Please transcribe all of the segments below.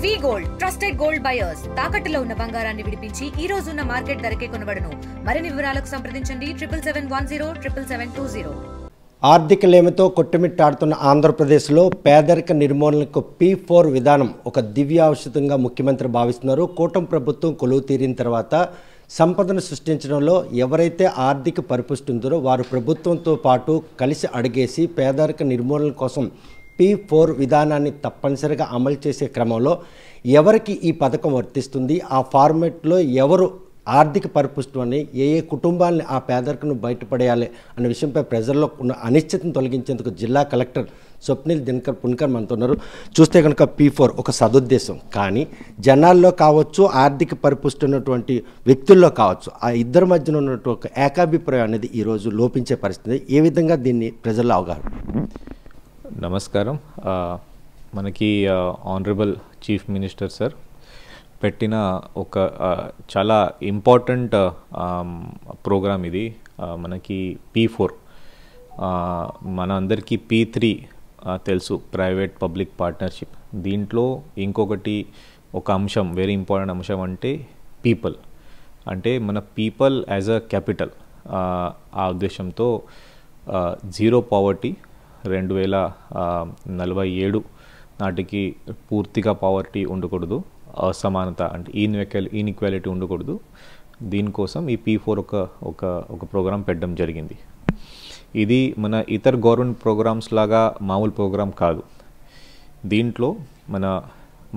వి gold trusted gold buyers తాకట్టులో ఉన్న బంగారాన్ని విడిపించి ఈ రోజు ఉన్న మార్కెట్ ధరకే కొనబడును. మరిన్ని వివరాలకు సంప్రదించండి 77107720. ఆర్థిక లేమితో కొట్టుమిట్టాడుతున్న ఆంధ్రప్రదేశ్లో పేదరిక నిర్మూలనకు P4 విధానం ఒక దివ్య ఔషధంగా ముఖ్యమంత్రి భావిస్తున్నారు. కూటమి ప్రభుత్వం కొలువు తీరిన తర్వాత సంపదను సృష్టించడంలో ఎవరైతే ఆర్థిక పరిపుష్టి ఉందో వారు ప్రభుత్వంతో పాటు కలిసి అడుగేసి పేదరిక నిర్మూలన కోసం P4 విధానాన్ని తప్పనిసరిగా అమలు చేసే క్రమంలో ఎవరికి ఈ పథకం వర్తిస్తుంది, ఆ ఫార్మెట్లో ఎవరు ఆర్థిక పరిపుష్టిని ఏ కుటుంబాలని ఆ పేదరికను బయటపడేయాలి అనే విషయంపై ప్రజల్లో ఉన్న అనిశ్చితను తొలగించేందుకు జిల్లా కలెక్టర్ స్వప్నిల్ దినకర్ పున్కర్ మనతో ఉన్నారు. చూస్తే కనుక P4 ఒక సదుద్దేశం, కానీ జనాల్లో కావచ్చు, ఆర్థిక పరిపుష్టి ఉన్నటువంటి వ్యక్తుల్లో కావచ్చు, ఆ ఇద్దరి మధ్యన ఉన్నటువంటి ఒక ఏకాభిప్రాయం అనేది ఈరోజు లోపించే పరిస్థితి. ఏ విధంగా దీన్ని ప్రజల్లో అవగాహన? నమస్కారం. మనకి ఆనరబుల్ చీఫ్ మినిస్టర్ సార్ పెట్టిన ఒక చాలా ఇంపార్టెంట్ ప్రోగ్రామ్ ఇది. మనకి P4, మన అందరికీ P3 తెలుసు, ప్రైవేట్ పబ్లిక్ పార్ట్నర్షిప్. దీంట్లో ఇంకొకటి ఒక అంశం, వెరీ ఇంపార్టెంట్ అంశం అంటే పీపుల్, అంటే మన పీపుల్ యాజ్ అ క్యాపిటల్. ఆ ఉద్దేశంతో జీరో పావర్టీ 2047 నాటికి పూర్తిగా పావర్టీ ఉండకూడదు, అసమానత అంటే ఇన్ఈక్వాలిటీ ఉండకూడదు. దీనికోసం ఈ P4 ఒక ప్రోగ్రాం పెట్టడం జరిగింది. ఇది మన ఇతర గవర్నమెంట్ ప్రోగ్రామ్స్ లాగా మామూలు ప్రోగ్రాం కాదు. దీంట్లో మన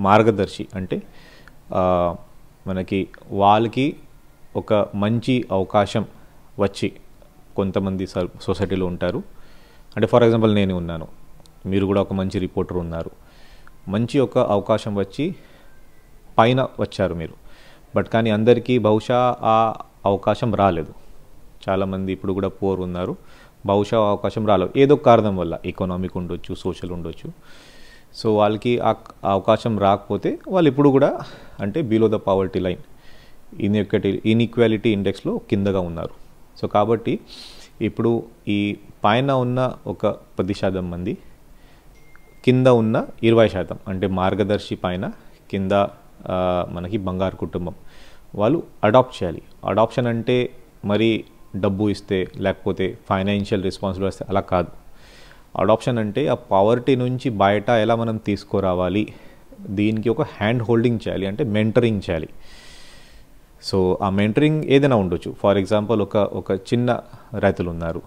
మార్గదర్శి అంటే మనకి వాళ్ళకి ఒక మంచి అవకాశం వచ్చి, కొంతమంది సొసైటీలో ఉంటారు, అంటే ఫర్ ఎగ్జాంపుల్ నేను ఉన్నాను, మీరు కూడా ఒక మంచి రిపోర్టర్ ఉన్నారు, మంచి ఒక అవకాశం వచ్చి పైన వచ్చారు మీరు, బట్ కానీ అందరికీ బహుశా ఆ అవకాశం రాలేదు. చాలామంది ఇప్పుడు కూడా పూర్ ఉన్నారు, బహుశా అవకాశం రాలేదు ఏదో కారణం వల్ల, ఎకనామిక్ ఉండొచ్చు, సోషల్ ఉండొచ్చు. సో వాళ్ళకి ఆ అవకాశం రాకపోతే వాళ్ళు ఇప్పుడు కూడా అంటే below the poverty line, inequality ఇండెక్స్లో కిందగా ఉన్నారు. సో కాబట్టి ఇప్పుడు ఈ పైన ఉన్న ఒక 10% మంది, కింద ఉన్న 20%, అంటే మార్గదర్శి పైన కింద మనకి బంగారు కుటుంబం వాళ్ళు అడాప్ట్ చేయాలి. అడాప్షన్ అంటే మరి డబ్బు ఇస్తే లేకపోతే ఫైనాన్షియల్ రెస్పాన్సిబిలిటీ వస్తే అలా కాదు. అడాప్షన్ అంటే ఆ పావర్టీ నుంచి బయట ఎలా మనం తీసుకురావాలి, దీనికి ఒక హ్యాండ్ హోల్డింగ్ చేయాలి, అంటే మెంటరింగ్ చేయాలి. సో ఆ మెంటరింగ్ ఏదైనా ఉండొచ్చు. ఫర్ ఎగ్జాంపుల్ ఒక చిన్న రైతులు ఉన్నారు,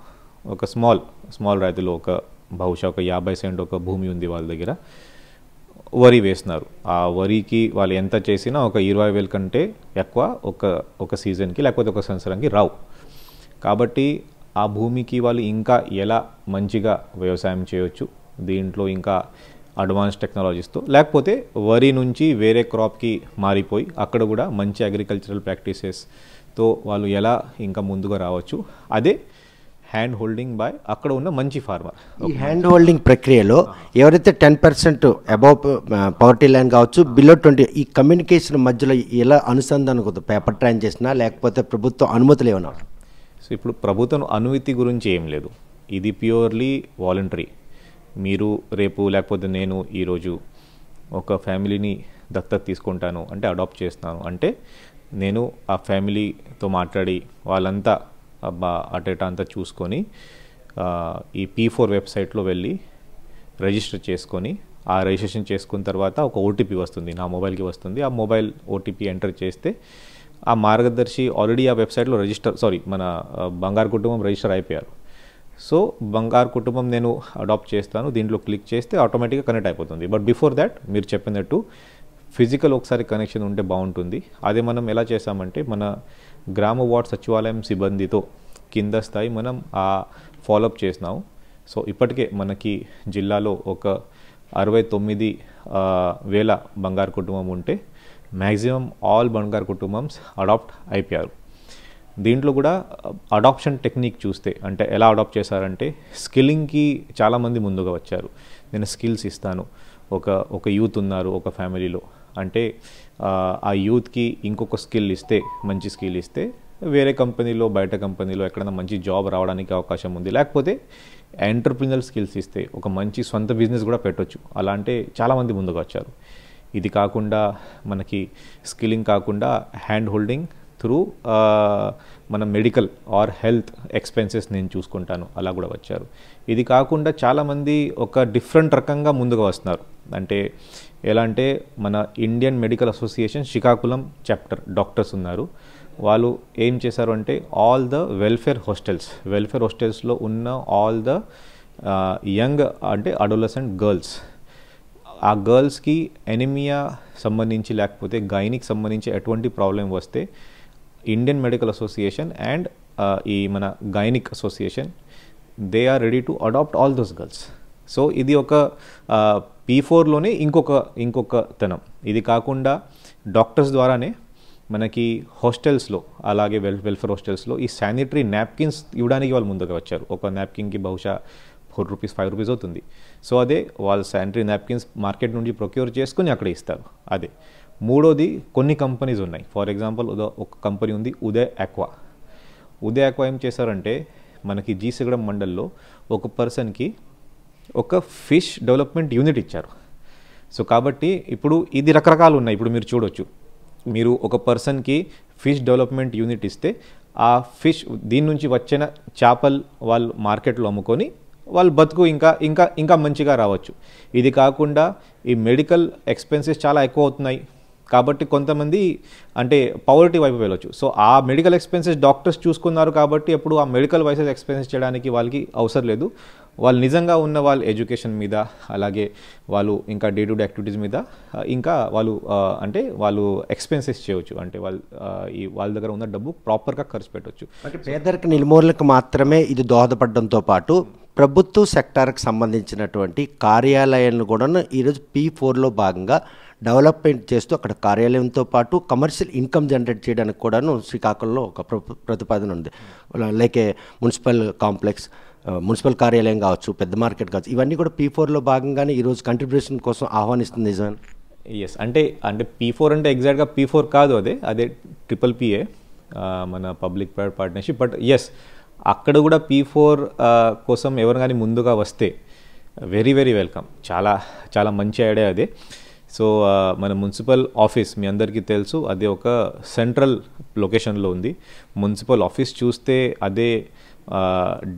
ఒక స్మాల్ రైతులు, బహుశా ఒక 50 సెంట్ ఒక భూమి ఉంది వాళ్ళ దగ్గర, వరి వేస్తున్నారు. ఆ వరికి వాళ్ళు ఎంత చేసినా ఒక 20,000 కంటే ఎక్కువ ఒక సీజన్కి లేకపోతే ఒక సంవత్సరానికి రావు. కాబట్టి ఆ భూమికి వాళ్ళు ఇంకా ఎలా మంచిగా వ్యవసాయం చేయవచ్చు, దీంట్లో ఇంకా అడ్వాన్స్ టెక్నాలజీస్తో, లేకపోతే వరి నుంచి వేరే క్రాప్కి మారిపోయి అక్కడ కూడా మంచి అగ్రికల్చరల్ ప్రాక్టీసెస్తో వాళ్ళు ఎలా ఇంకా ముందుగా రావచ్చు, అదే హ్యాండ్ హోల్డింగ్ బై అక్కడ ఉన్న మంచి ఫార్మర్. ఈ హ్యాండ్ హోల్డింగ్ ప్రక్రియలో ఎవరైతే 10% అబౌవ్ పవర్టీ లైన్ కావచ్చు, బిలో 20, ఈ కమ్యూనికేషన్ మధ్యలో ఎలా అనుసంధానం అవుతుంది? పేపర్ ట్రాన్సాక్షనా లేకపోతే ప్రభుత్వ అనుమతులు ఏమన్నా? సో ఇప్పుడు ప్రభుత్వం అనుమతి గురించి ఏం లేదు, ఇది ప్యూర్లీ వాలంటరీ. మీరు రేపు లేకపోతే నేను ఈరోజు ఒక ఫ్యామిలీని దత్తత తీసుకుంటాను అంటే, అడాప్ట్ చేస్తాను అంటే, నేను ఆ ఫ్యామిలీతో మాట్లాడి వాళ్ళంతా అటేటా అంతా చూసుకొని ఈ P4 వెబ్సైట్లో వెళ్ళి రిజిస్టర్ చేసుకొని, ఆ రిజిస్ట్రేషన్ చేసుకున్న తర్వాత ఒక ఓటీపీ వస్తుంది, నా మొబైల్కి వస్తుంది. ఆ మొబైల్ ఓటీపీ ఎంటర్ చేస్తే ఆ మార్గదర్శి ఆల్రెడీ ఆ వెబ్సైట్లో మన బంగారు కుటుంబం రిజిస్టర్ అయిపోయారు. సో బంగారు కుటుంబం నేను అడాప్ట్ చేస్తాను, దీంట్లో క్లిక్ చేస్తే ఆటోమేటిక్గా కనెక్ట్ అయిపోతుంది. బట్ బిఫోర్ దాట్ మీరు చెప్పినట్టు ఫిజికల్ ఒకసారి కనెక్షన్ ఉంటే బాగుంటుంది. అదే మనం ఎలా చేసామంటే, మన గ్రామ వార్డ్ సచివాలయం సిబ్బందితో కింద స్థాయి మనం ఆ ఫాలోఅప్ చేసినాము. సో ఇప్పటికే మనకి జిల్లాలో ఒక 69,000 బంగారు కుటుంబం ఉంటే మ్యాక్సిమం ఆల్ బంగారు కుటుంబమ్స్ అడాప్ట్ అయిపోయారు. దీంట్లో కూడా అడాప్షన్ టెక్నిక్ చూస్తే, అంటే ఎలా అడాప్ట్ చేశారంటే, స్కిల్లింగ్కి చాలామంది ముందుగా వచ్చారు. నేను స్కిల్స్ ఇస్తాను, ఒక యూత్ ఉన్నారు ఒక ఫ్యామిలీలో, అంటే ఆ యూత్కి ఇంకొక స్కిల్ ఇస్తే, మంచి స్కిల్ ఇస్తే వేరే కంపెనీలో, బయట కంపెనీలో ఎక్కడైనా మంచి జాబ్ రావడానికి అవకాశం ఉంది. లేకపోతే ఎంటర్ప్రినర్ స్కిల్స్ ఇస్తే ఒక మంచి సొంత బిజినెస్ కూడా పెట్టవచ్చు. అలా అంటే చాలామంది ముందుకు వచ్చారు. ఇది కాకుండా మనకి స్కిల్లింగ్ కాకుండా హ్యాండ్ హోల్డింగ్ త్రూ మన మెడికల్ ఆర్ హెల్త్ ఎక్స్పెన్సెస్ నేను చూసుకుంటాను అలా కూడా వచ్చారు. ఇది కాకుండా చాలామంది ఒక డిఫరెంట్ రకంగా ముందుగా వస్తున్నారు. అంటే ఎలా అంటే మన Indian medical association Srikakulam chapter doctors ఉన్నారు. వాళ్ళు ఏం చేశారు అంటే ఆల్ ద వెల్ఫేర్ హాస్టల్స్లో ఉన్న ఆల్ ద యంగ్ అంటే అడోలసెంట్ గర్ల్స్, ఆ గర్ల్స్కి ఎనిమియా సంబంధించి లేకపోతే గైనిక్ సంబంధించి ఎటువంటి ప్రాబ్లం వస్తే ఇండియన్ మెడికల్ అసోసియేషన్ అండ్ ఈ మన gynaec association they are ready to adapt all those girls. So ఇది ఒక P4లోనే ఇంకొక తనం. ఇది కాకుండా డాక్టర్స్ ద్వారానే మనకి హాస్టల్స్లో అలాగే వెల్ఫేర్ హాస్టల్స్లో ఈ శానిటరీ నాప్కిన్స్ ఇవ్వడానికి వాళ్ళు ముందుగా వచ్చారు. ఒక నాప్కిన్కి బహుశా ₹4 ₹5 అవుతుంది. సో అదే వాళ్ళు శానిటరీ నాప్కిన్స్ మార్కెట్ నుంచి ప్రొక్యూర్ చేసుకుని అక్కడ ఇస్తారు. అదే మూడోది కొన్ని కంపెనీస్ ఉన్నాయి. ఫర్ ఎగ్జాంపుల్ ఒక కంపెనీ ఉంది ఉదయ్ ఆక్వా ఏం చేశారంటే మనకి జీసగడం మండల్లో ఒక పర్సన్కి ఒక ఫిష్ డెవలప్మెంట్ యూనిట్ ఇచ్చారు. సో కాబట్టి ఇప్పుడు ఇది రకరకాలు ఉన్నాయి. ఇప్పుడు మీరు చూడొచ్చు, మీరు ఒక పర్సన్కి ఫిష్ డెవలప్మెంట్ యూనిట్ ఇస్తే ఆ ఫిష్ దీని నుంచి వచ్చిన చేపలు వాళ్ళు మార్కెట్లో అమ్ముకొని వాళ్ళు బతుకు ఇంకా మంచిగా రావచ్చు. ఇది కాకుండా ఈ మెడికల్ ఎక్స్పెన్సెస్ చాలా ఎక్కువ అవుతున్నాయి కాబట్టి కొంతమంది అంటే పవర్టీ వైపు వెళ్ళొచ్చు. సో ఆ మెడికల్ ఎక్స్పెన్సెస్ డాక్టర్స్ చూసుకున్నారు కాబట్టి అప్పుడు ఆ మెడికల్ వైసెస్ ఎక్స్పెన్సెస్ చేయడానికి వాళ్ళకి అవసరం లేదు. వాళ్ళు నిజంగా ఉన్న వాళ్ళ ఎడ్యుకేషన్ మీద అలాగే వాళ్ళు ఇంకా డే టు డే యాక్టివిటీస్ మీద ఇంకా వాళ్ళు ఎక్స్పెన్సెస్ చేయవచ్చు. అంటే వాళ్ళ దగ్గర ఉన్న డబ్బు ప్రాపర్గా ఖర్చు పెట్టవచ్చు. అంటే పేదరిక నిర్మూలనకు మాత్రమే ఇది దోహదపడడంతో పాటు ప్రభుత్వ సెక్టార్కి సంబంధించినటువంటి కార్యాలయాలను కూడా ఈరోజు P4లో భాగంగా డెవలప్మెంట్ చేస్తూ అక్కడ కార్యాలయంతో పాటు కమర్షియల్ ఇన్కమ్ జనరేట్ చేయడానికి కూడాను శ్రీకాకుళంలో ఒక ప్రతిపాదన ఉంది. లైక్ మున్సిపల్ కాంప్లెక్స్, మున్సిపల్ కార్యాలయం కావచ్చు, పెద్ద మార్కెట్ కావచ్చు, ఇవన్నీ కూడా P4లో భాగంగానే ఈరోజు కంట్రిబ్యూషన్ కోసం ఆహ్వానిస్తుంది. నిజమే? ఎస్, అంటే P4 అంటే ఎగ్జాక్ట్గా P4 కాదు, అదే PPPA మన public private partnership. But yes, అక్కడ కూడా P4 కోసం ఎవరు కానీ ముందుగా వస్తే వెరీ వెరీ వెల్కమ్. చాలా మంచి ఐడియా అదే. సో మన మున్సిపల్ ఆఫీస్ మీ అందరికీ తెలుసు, అది ఒక సెంట్రల్ లొకేషన్లో ఉంది. మున్సిపల్ ఆఫీస్ చూస్తే అదే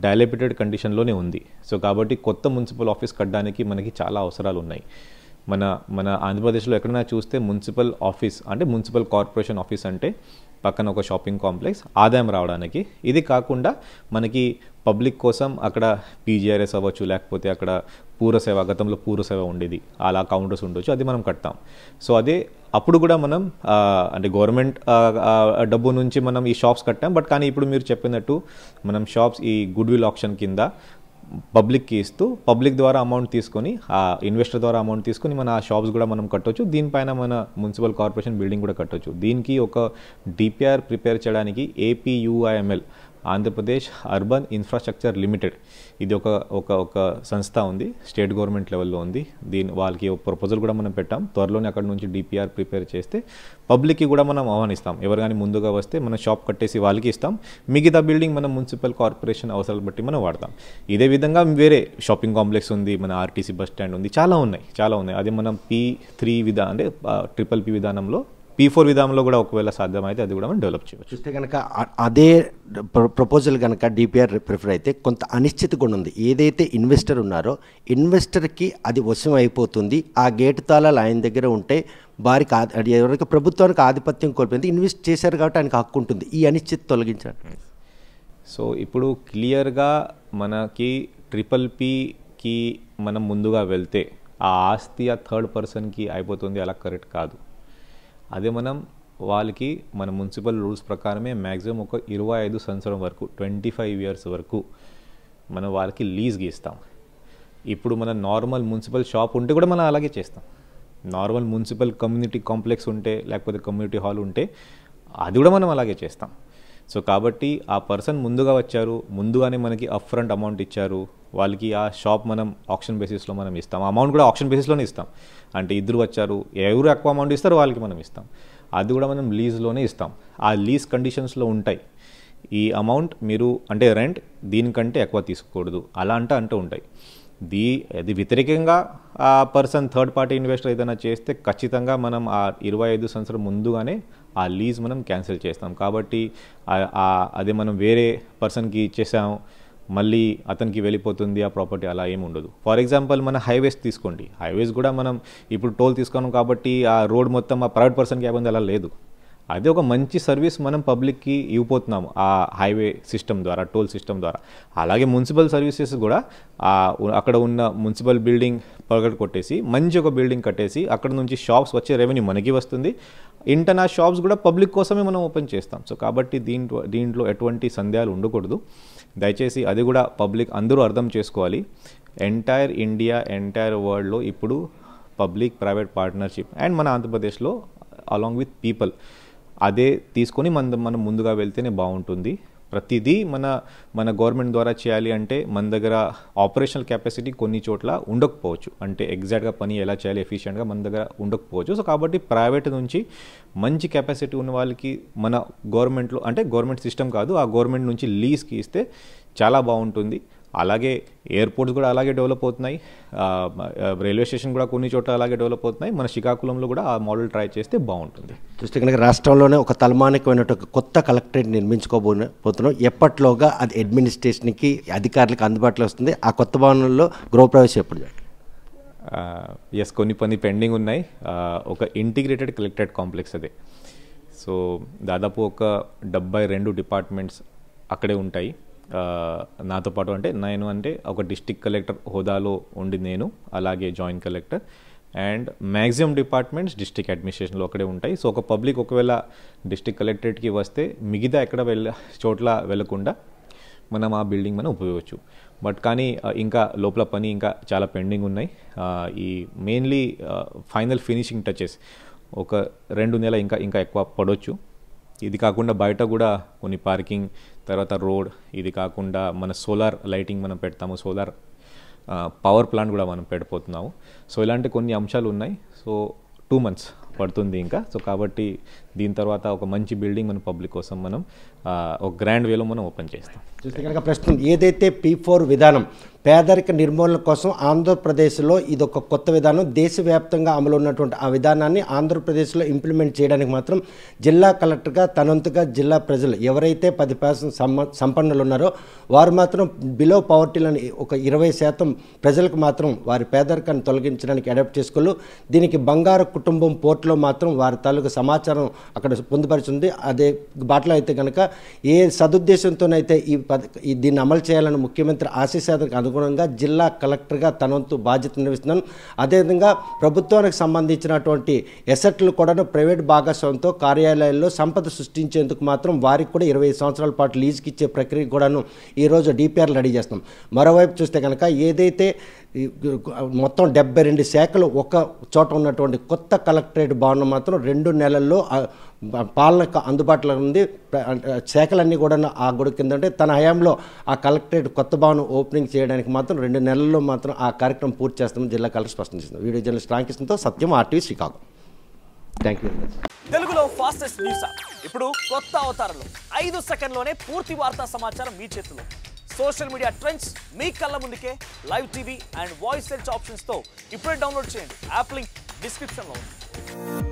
డైలపిటెడ్ కండిషన్లోనే ఉంది. సో కాబట్టి కొత్త మున్సిపల్ ఆఫీస్ కట్టడానికి మనకి చాలా అవసరాలు ఉన్నాయి. మన ఆంధ్రప్రదేశ్లో ఎక్కడైనా చూస్తే మున్సిపల్ ఆఫీస్ అంటే మున్సిపల్ కార్పొరేషన్ ఆఫీస్ అంటే పక్కన ఒక షాపింగ్ కాంప్లెక్స్ ఆదాయం రావడానికి. ఇది కాకుండా మనకి పబ్లిక్ కోసం అక్కడ PGRS అవ్వచ్చు, లేకపోతే అక్కడ పూరసేవ, గతంలో పూరసేవ ఉండేది, అలా కౌంటర్స్ ఉండొచ్చు, అది మనం కడతాం. సో అదే అప్పుడు కూడా మనం అంటే గవర్నమెంట్ డబ్బు నుంచి మనం ఈ షాప్స్ కట్టాం. బట్ కానీ ఇప్పుడు మీరు చెప్పినట్టు మనం షాప్స్ ఈ గుడ్ విల్ ఆప్షన్ కింద పబ్లిక్కి ఇస్తూ పబ్లిక్ ద్వారా అమౌంట్ తీసుకొని ఆ ఇన్వెస్టర్ ద్వారా అమౌంట్ తీసుకొని మన ఆ షాప్స్ కూడా మనం కట్టవచ్చు. దీనిపైన మన మున్సిపల్ కార్పొరేషన్ బిల్డింగ్ కూడా కట్టవచ్చు. దీనికి ఒక DPR ప్రిపేర్ చేయడానికి APUIML Andhra Pradesh urban infrastructure limited ఇది ఒక సంస్థ ఉంది, స్టేట్ గవర్నమెంట్ లెవెల్లో ఉంది. వాళ్ళకి ఒక ప్రపోజల్ కూడా మనం పెట్టాం. త్వరలోనే అక్కడ నుంచి DPR ప్రిపేర్ చేస్తే పబ్లిక్కి కూడా మనం ఆహ్వానిస్తాం. ఎవరు కానీ ముందుగా వస్తే మన షాప్ కట్టేసి వాళ్ళకి ఇస్తాం. మిగతా బిల్డింగ్ మనం మున్సిపల్ కార్పొరేషన్ అవసరాలు బట్టి మనం వాడతాం. ఇదే విధంగా వేరే షాపింగ్ కాంప్లెక్స్ ఉంది, మన RTC బస్ స్టాండ్ ఉంది, చాలా ఉన్నాయి. అది మనం P3 అంటే PPP విధానంలో P4 విధానంలో కూడా ఒకవేళ సాధ్యమైతే అది కూడా మనం డెవలప్ చేయవచ్చు. చూస్తే కనుక అదే ప్రపోజల్ కనుక DPR ప్రిఫర్ అయితే కొంత అనిశ్చితి కూడా ఉంది. ఏదైతే ఇన్వెస్టర్ ఉన్నారో ఇన్వెస్టర్కి అది వశం అయిపోతుంది. ఆ గేటు తాళాలు ఆయన దగ్గర ఉంటే వారికి ఎవరికి ప్రభుత్వానికి ఆధిపత్యం కోల్పోయింది, ఇన్వెస్ట్ చేశారు కాబట్టి ఆయనకు హక్కు ఉంటుంది. ఈ అనిశ్చితి తొలగించాలి. సో ఇప్పుడు క్లియర్గా మనకి PPPకి మనం ముందుగా వెళ్తే ఆ ఆస్తి ఆ థర్డ్ పర్సన్కి అయిపోతుంది, అలా కరెక్ట్ కాదు. అదే మనం వాళ్ళకి మన మున్సిపల్ రూల్స్ ప్రకారమే మ్యాక్సిమం ఒక 25 సంవత్సరం వరకు 25 ఇయర్స్ వరకు మనం వాళ్ళకి లీజ్కి ఇస్తాం. ఇప్పుడు మన నార్మల్ మున్సిపల్ షాప్ ఉంటే కూడా మనం అలాగే చేస్తాం. నార్మల్ మున్సిపల్ కమ్యూనిటీ కాంప్లెక్స్ ఉంటే లేకపోతే కమ్యూనిటీ హాల్ ఉంటే అది కూడా మనం అలాగే చేస్తాం. సో కాబట్టి ఆ పర్సన్ ముందుగా వచ్చారు, ముందుగానే మనకి అప్ఫ్రంట్ అమౌంట్ ఇచ్చారు, వాళ్ళకి ఆ షాప్ మనం ఆప్షన్ బేసిస్లో మనం ఇస్తాం. అమౌంట్ కూడా ఆప్షన్ బేసిస్లోనే ఇస్తాం. అంటే ఇద్దరు వచ్చారు, ఎవరు ఎక్కువ అమౌంట్ ఇస్తారో వాళ్ళకి మనం ఇస్తాం. అది కూడా మనం లీజ్లోనే ఇస్తాం. ఆ లీజ్ కండిషన్స్లో ఉంటాయి, ఈ అమౌంట్ మీరు అంటే రెంట్ దీనికంటే ఎక్కువ తీసుకోకూడదు, అలా అంటూ ఉంటాయి. అది వ్యతిరేకంగా ఆ పర్సన్ థర్డ్ పార్టీ ఇన్వెస్టర్ ఏదైనా చేస్తే ఖచ్చితంగా మనం ఆ 25 సంవత్సరం ముందుగానే ఆ లీజ్ మనం క్యాన్సిల్ చేస్తాం. కాబట్టి అదే మనం వేరే పర్సన్కి ఇచ్చేసాం, మళ్ళీ అతనికి వెళ్ళిపోతుంది ఆ ప్రాపర్టీ, అలా ఏమి ఉండదు. ఫర్ ఎగ్జాంపుల్ మన హైవేస్ తీసుకోండి, హైవేస్ కూడా మనం ఇప్పుడు టోల్ తీసుకున్నాం కాబట్టి ఆ రోడ్ మొత్తం ఆ ప్రైవేట్ పర్సన్కి ఇవ్వబోతుంది, అలా లేదు. అదే ఒక మంచి సర్వీస్ మనం పబ్లిక్కి ఇవ్వబోతున్నాము ఆ హైవే సిస్టమ్ ద్వారా, టోల్ సిస్టమ్ ద్వారా. అలాగే మున్సిపల్ సర్వీసెస్ కూడా అక్కడ ఉన్న మున్సిపల్ బిల్డింగ్ పగడ కొట్టేసి మంచి ఒక బిల్డింగ్ కట్టేసి అక్కడ నుంచి షాప్స్ వచ్చే రెవెన్యూ మనకి వస్తుంది. ఇంటర్నల్ షాప్స్ కూడా పబ్లిక్ కోసమే మనం ఓపెన్ చేస్తాం. సో కాబట్టి దీంట్లో ఎటువంటి సందేహాలు ఉండకూడదు. దయచేసి అది కూడా పబ్లిక్ అందరూ అర్థం చేసుకోవాలి. ఎంటైర్ ఇండియా, ఎంటైర్ వరల్డ్లో ఇప్పుడు పబ్లిక్ ప్రైవేట్ పార్ట్నర్షిప్ అండ్ మన ఆంధ్రప్రదేశ్లో అలాంగ్ విత్ పీపుల్ అదే తీసుకొని మనం ముందుగా వెళ్తేనే బాగుంటుంది. ప్రతిదీ మన గవర్నమెంట్ ద్వారా చేయాలి అంటే మన దగ్గర ఆపరేషనల్ కెపాసిటీ కొన్ని చోట్ల ఉండకపోవచ్చు, అంటే ఎగ్జాక్ట్గా పని ఎలా చేయాలి ఎఫిషియెంట్గా మన దగ్గర ఉండకపోవచ్చు. సో కాబట్టి ప్రైవేట్ నుంచి మంచి కెపాసిటీ ఉన్న వాళ్ళకి మన గవర్నమెంట్లో, అంటే గవర్నమెంట్ సిస్టమ్ కాదు, ఆ గవర్నమెంట్ నుంచి లీజ్కి ఇస్తే చాలా బాగుంటుంది. అలాగే ఎయిర్పోర్ట్స్ కూడా అలాగే డెవలప్ అవుతున్నాయి, రైల్వే స్టేషన్ కూడా కొన్ని చోట్ల అలాగే డెవలప్ అవుతున్నాయి. మన శ్రీకాకుళంలో కూడా ఆ మోడల్ ట్రై చేస్తే బాగుంటుంది. చూస్తే కనుక రాష్ట్రంలోనే ఒక తలమానికమైనటువంటి కొత్త కలెక్టరేట్ నిర్మించుకోబోతున్నాం. ఎప్పట్లోగా అది అడ్మినిస్ట్రేషన్కి అధికారులకు అందుబాటులో వస్తుంది? ఆ కొత్త భవనంలో గృహప్రవేశం ఎప్పుడు? కొన్ని పెండింగ్ ఉన్నాయి. ఒక ఇంటిగ్రేటెడ్ కలెక్టరేట్ కాంప్లెక్స్ అదే. సో దాదాపు ఒక 72 డిపార్ట్మెంట్స్ అక్కడే ఉంటాయి నాతో పాటు. అంటే నేను ఒక డిస్ట్రిక్ట్ కలెక్టర్ హోదాలో ఉండి నేను, అలాగే joint collector and maximum departments district అడ్మినిస్ట్రేషన్లో అక్కడే ఉంటాయి. సో ఒక పబ్లిక్ ఒకవేళ డిస్ట్రిక్ట్ కలెక్టరేట్కి వస్తే మిగతా ఎక్కడ చోట్ల వెళ్ళకుండా మనం ఆ బిల్డింగ్ మనం ఉపయోగించవచ్చు. బట్ కానీ ఇంకా లోపల పని ఇంకా చాలా పెండింగ్ ఉన్నాయి. ఈ మెయిన్లీ ఫైనల్ ఫినిషింగ్ టచెస్ ఒక 2 నెలలు ఇంకా ఎక్కువ పడవచ్చు. ఇది కాకుండా బయట కూడా కొన్ని పార్కింగ్, తర్వాత రోడ్, ఇది కాకుండా మన సోలార్ లైటింగ్ మనం పెడతాము, సోలార్ పవర్ ప్లాంట్ కూడా మనం పెట్టబోతున్నాము. సో ఇలాంటి కొన్ని అంశాలు ఉన్నాయి. సో 2 months పడుతుంది ఇంకా. సో కాబట్టి దీని తర్వాత ఒక మంచి బిల్డింగ్ మన పబ్లిక్ కోసం మనం ఒక గ్రాండ్ వేలో మనం ఓపెన్ చేస్తాం. చూస్తే కనుక ప్రస్తుతం ఏదైతే P4 విధానం పేదరిక నిర్మూలన కోసం ఆంధ్రప్రదేశ్లో ఇది ఒక కొత్త విధానం, దేశవ్యాప్తంగా అమలు ఉన్నటువంటి ఆ విధానాన్ని ఆంధ్రప్రదేశ్లో ఇంప్లిమెంట్ చేయడానికి మాత్రం జిల్లా కలెక్టర్గా తనంతగా జిల్లా ప్రజలు ఎవరైతే 10% సంపన్నులు ఉన్నారో వారు మాత్రం బిలో పవర్టీలని ఒక 20% ప్రజలకు మాత్రం వారి పేదరికాన్ని తొలగించడానికి అడాప్ట్ చేసుకోవాలి. దీనికి బంగారు కుటుంబం పోర్టులో మాత్రం వారి తాలూకు సమాచారం అక్కడ పొందుపరిచింది. అదే బాటలో అయితే కనుక ఏ సదుద్దేశంతోనైతే దీన్ని అమలు చేయాలని ముఖ్యమంత్రి ఆశీస్సాలకు అనుగుణంగా జిల్లా కలెక్టర్గా తనవంతు బాధ్యత నిర్వహిస్తున్నాను. అదేవిధంగా ప్రభుత్వానికి సంబంధించినటువంటి ఎసెట్లు కూడా ప్రైవేట్ భాగస్వామ్యంతో కార్యాలయాల్లో సంపద సృష్టించేందుకు మాత్రం వారికి కూడా 20 సంవత్సరాల పాటు లీజుకి ఇచ్చే ప్రక్రియ కూడాను ఈరోజు డిపిఆర్ రెడీ చేస్తున్నాం. మరోవైపు చూస్తే కనుక ఏదైతే మొత్తం 72 శాఖలు ఒక చోట ఉన్నటువంటి కొత్త కలెక్టరేట్ భవనం మాత్రం 2 నెలల్లో పాలనకు అందుబాటులో ఉంది. శాఖలన్నీ కూడా ఆ గుడి కింద అంటే తన హయాంలో ఆ కలెక్టరేట్ కొత్త భవనం ఓపెనింగ్ చేయడానికి మాత్రం 2 నెలల్లో మాత్రం ఆ కార్యక్రమం పూర్తి చేస్తామని జిల్లా కలెక్టర్ స్పష్టం చేసింది. వీడియో జర్నలిస్ట్ రామకృష్ణతో సత్యం, RTV శ్రీకాకుళం. Thank you. తెలుగులో ఫాస్టెస్ట్ న్యూస్ ఇప్పుడు కొత్త అవతారంలో 5 సెకండ్లోనే పూర్తి వార్తా సమాచారం మీ చేతిలో. సోషల్ మీడియా ట్రెండ్స్ మీ కళ్ళ ముందుకే live TV and voice search ఆప్షన్స్తో ఇప్పుడే డౌన్లోడ్ చేయండి. యాప్ లింక్ డిస్క్రిప్షన్లో ఉంది.